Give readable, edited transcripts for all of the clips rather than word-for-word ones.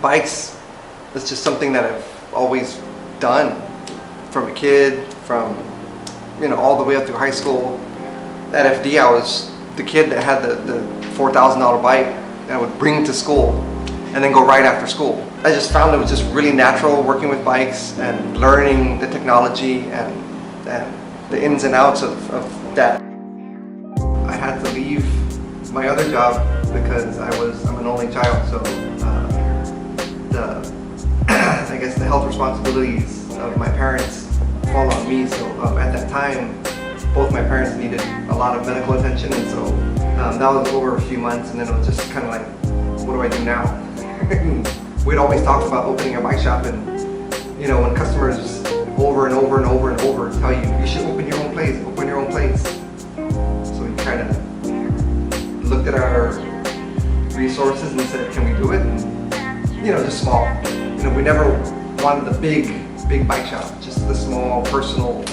bikes, it's just something that I've always done from a kid, from all the way up through high school. At FD, I was the kid that had the $4,000 bike that I would bring to school and then go ride after school. I just found it was just really natural working with bikes and learning the technology and the ins and outs of that. I had to leave my other job because I'm an only child, so I guess the health responsibilities of my parents fall on me. So at that time, both my parents needed a lot of medical attention, and so that was over a few months, and then it was just kind of like, what do I do now? We'd always talk about opening a bike shop, and when customers over and over and over and over tell you should open your own place, open your own place. So we kind of looked at our resources and said, can we do it? And, just small. We never wanted the big bike shop, just the small personal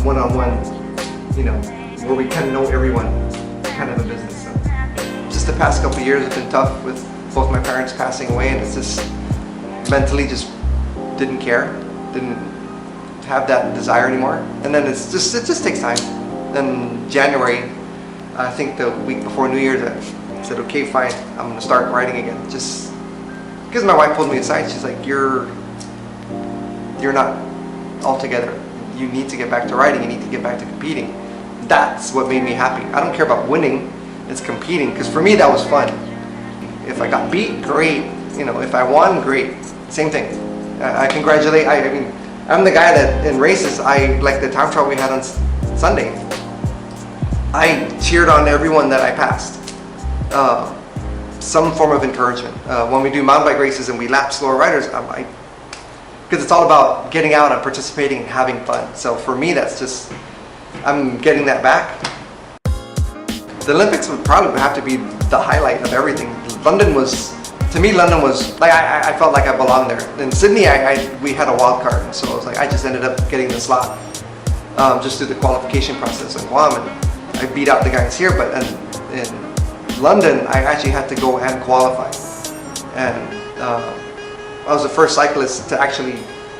one-on-one, where we kind of know everyone kind of a business. So just the past couple of years have been tough with both my parents passing away, and it's just mentally just didn't care, didn't have that desire anymore. And then it just takes time. Then January, I think the week before New Year's, I said, okay, fine, I'm gonna start riding again. Just because my wife pulled me aside, she's like, you're not all together. You need to get back to riding, you need to get back to competing. That's what made me happy. I don't care about winning, it's competing, because for me that was fun. If I got beat, great. If I won, great. Same thing. I congratulate, I mean, I'm the guy that in races, like the time trial we had on Sunday, I cheered on everyone that I passed. Some form of encouragement. When we do mountain bike races and we lap slower riders, because it's all about getting out and participating and having fun. So for me, that's just, I'm getting that back. The Olympics would probably have to be the highlight of everything. To me, London was, like, I felt like I belonged there. In Sydney, we had a wild card, and so I was like, I just ended up getting the slot just through the qualification process in Guam, and I beat out the guys here, but in London, I actually had to go and qualify. And I was the first cyclist to actually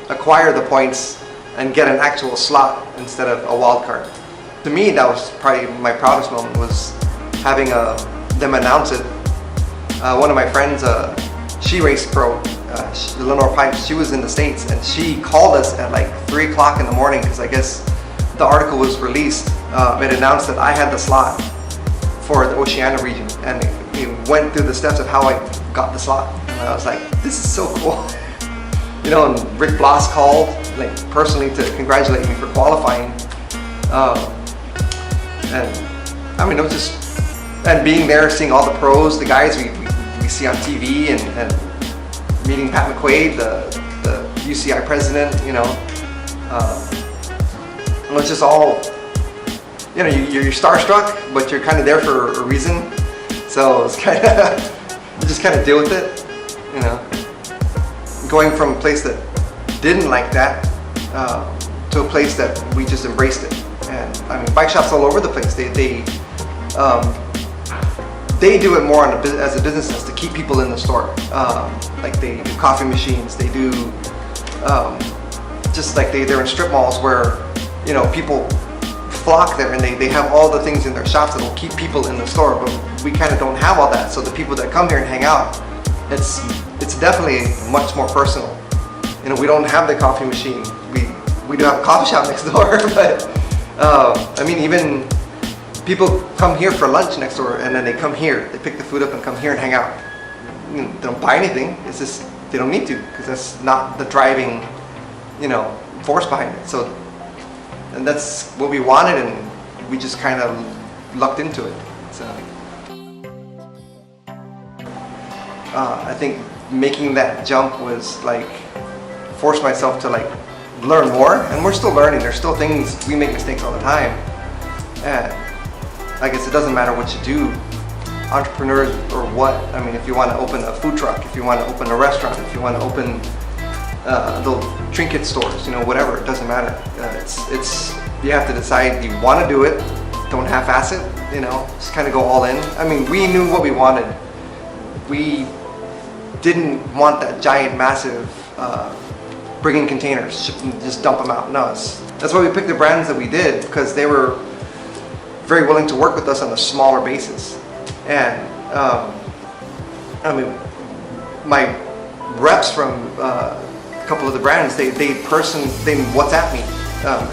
acquire the points and get an actual slot instead of a wild card. To me, that was probably my proudest moment, was having them announce it. One of my friends, she raced pro, Lenore Pipes, she was in the States, and she called us at like 3 o'clock in the morning because I guess the article was released. It announced that I had the slot for the Oceania region, and it went through the steps of how I got the slot. And I was like, this is so cool. And Rick Bloss called, like, personally to congratulate me for qualifying. And I mean, it was just, and being there, seeing all the pros, the guys we see on TV, and meeting Pat McQuaid, the UCI president, it was just all, you're starstruck, but you're kind of there for a reason. So it's kind of, you just kind of deal with it, Going from a place that didn't like that to a place that we just embraced it. And I mean, bike shops all over the place, they do it more as a business as to keep people in the store. Like they do coffee machines, they do just like they're in strip malls where people flock there, and they have all the things in their shops that will keep people in the store. But we kind of don't have all that. So the people that come here and hang out, it's definitely much more personal. We don't have the coffee machine. We do have a coffee shop next door, but I mean, even people come here for lunch next door, and then they come here, they pick the food up and come here and hang out. They don't buy anything, it's just, they don't need to, because that's not the driving, force behind it. So, and that's what we wanted, and we just kind of lucked into it. So, I think making that jump was like, forced myself to like learn more, and we're still learning. There's still things, we make mistakes all the time. And I guess it doesn't matter what you do, entrepreneurs or what. I mean, if you want to open a food truck, if you want to open a restaurant, if you want to open little trinket stores, whatever, it doesn't matter. It's you have to decide you want to do it, don't half-ass it, just kind of go all in. I mean, we knew what we wanted. We didn't want that giant, massive bringing containers, ship them, just dump them out. No, that's why we picked the brands that we did, because they were very willing to work with us on a smaller basis. And I mean, my reps from a couple of the brands, they WhatsApp me,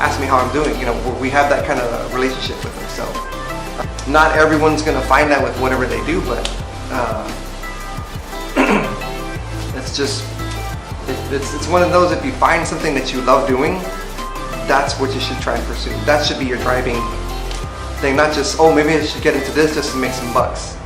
ask me how I'm doing. You know, we have that kind of relationship with them. So not everyone's gonna find that with whatever they do, but it's one of those, if you find something that you love doing, that's what you should try and pursue. That should be your driving thing, not just, oh, maybe I should get into this just to make some bucks.